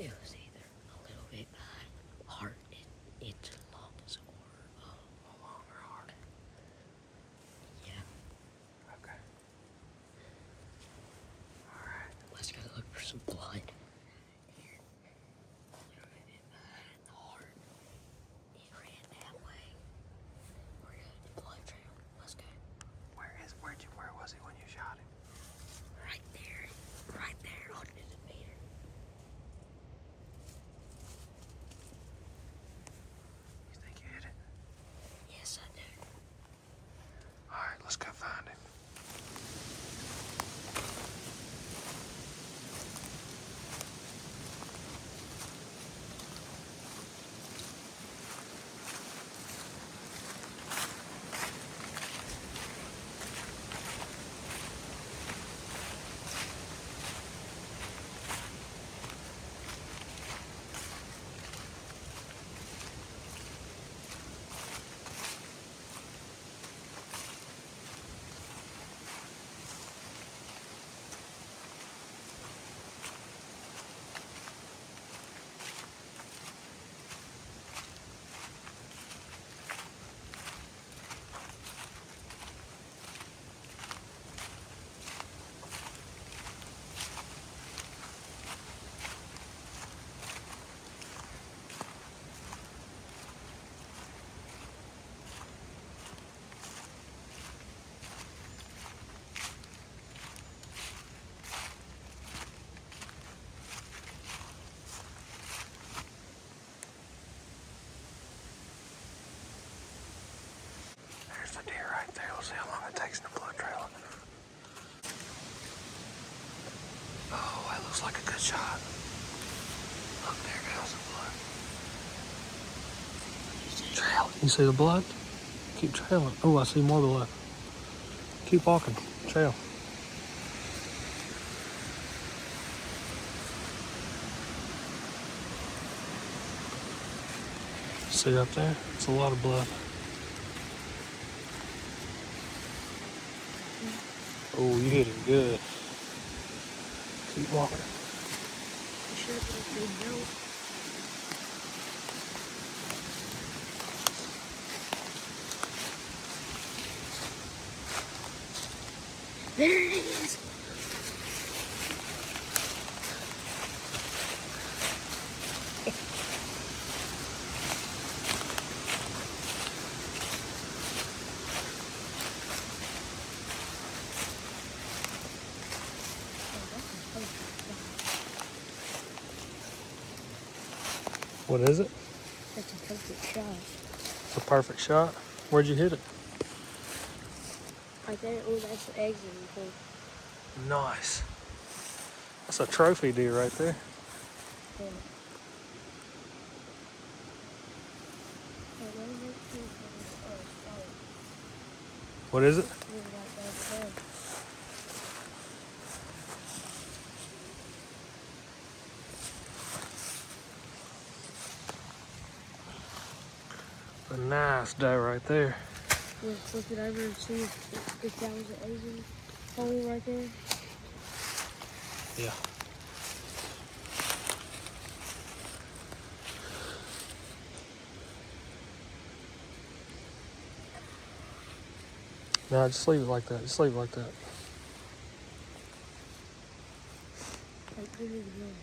It was either a little bit hard into the lungs or long or hard. Yeah. Okay. All right. Let's go look for some blood. Here. A little bit behind the heart. It ran that way. We're going to the blood trail. Let's go. Where was he when you shot him? Right there. Right there under the meter. You think you hit it? Yes, I do. All right, let's go find him. There's the deer right there. Let's see how long it takes in the blood trail. Oh, that looks like a good shot. Look, there goes the blood. Trail. You see the blood? Keep trailing. Oh, I see more blood. Keep walking. Trail. See up there? It's a lot of blood. Oh, you hit it good. Keep walking. There it is. What is it? That's a perfect shot. It's a perfect shot. Where'd you hit it? Right there. Oh, that's the exit point. Nice. That's a trophy deer right there. Yeah. What is it? A nice doe right there. We'll flip it over and see if that was an Asian hole right there. Yeah. No, just leave it like that. Just leave it like that. Like, give me the gun.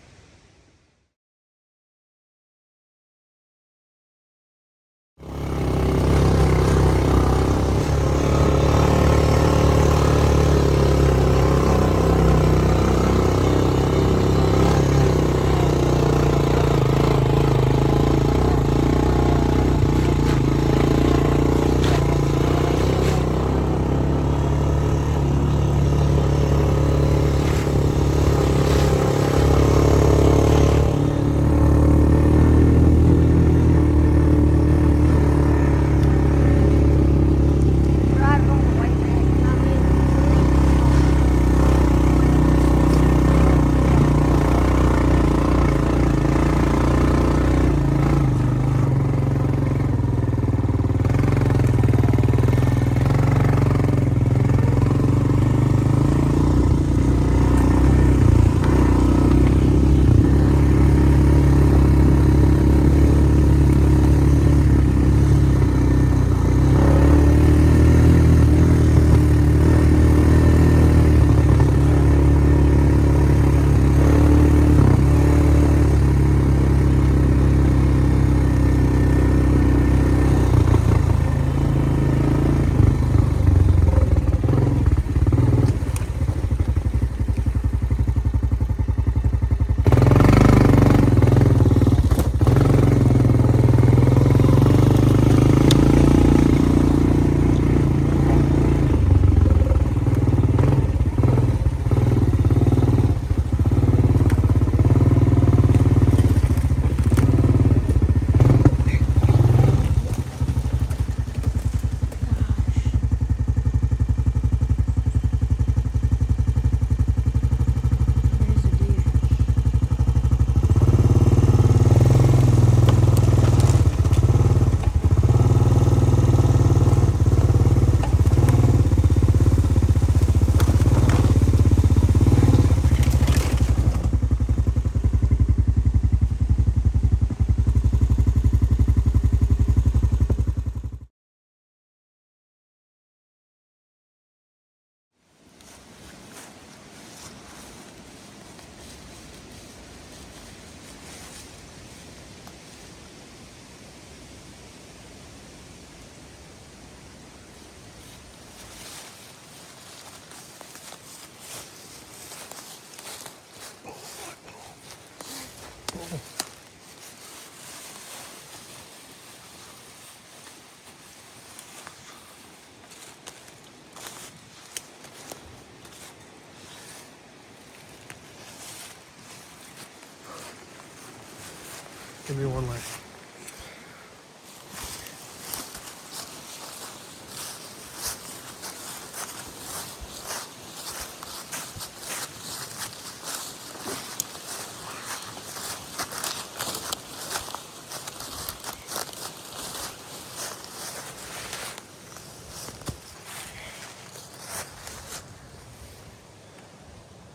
Give me one leg.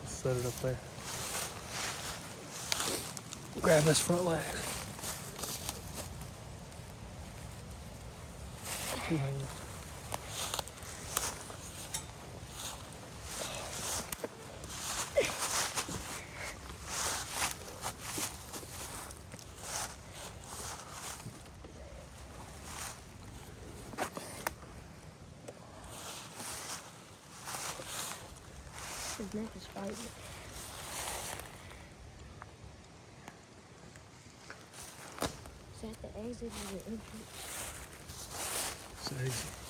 Set it up there. Grab this front leg. Two hands. His neck is fighting. Is that the exit or the entrance? It's the exit.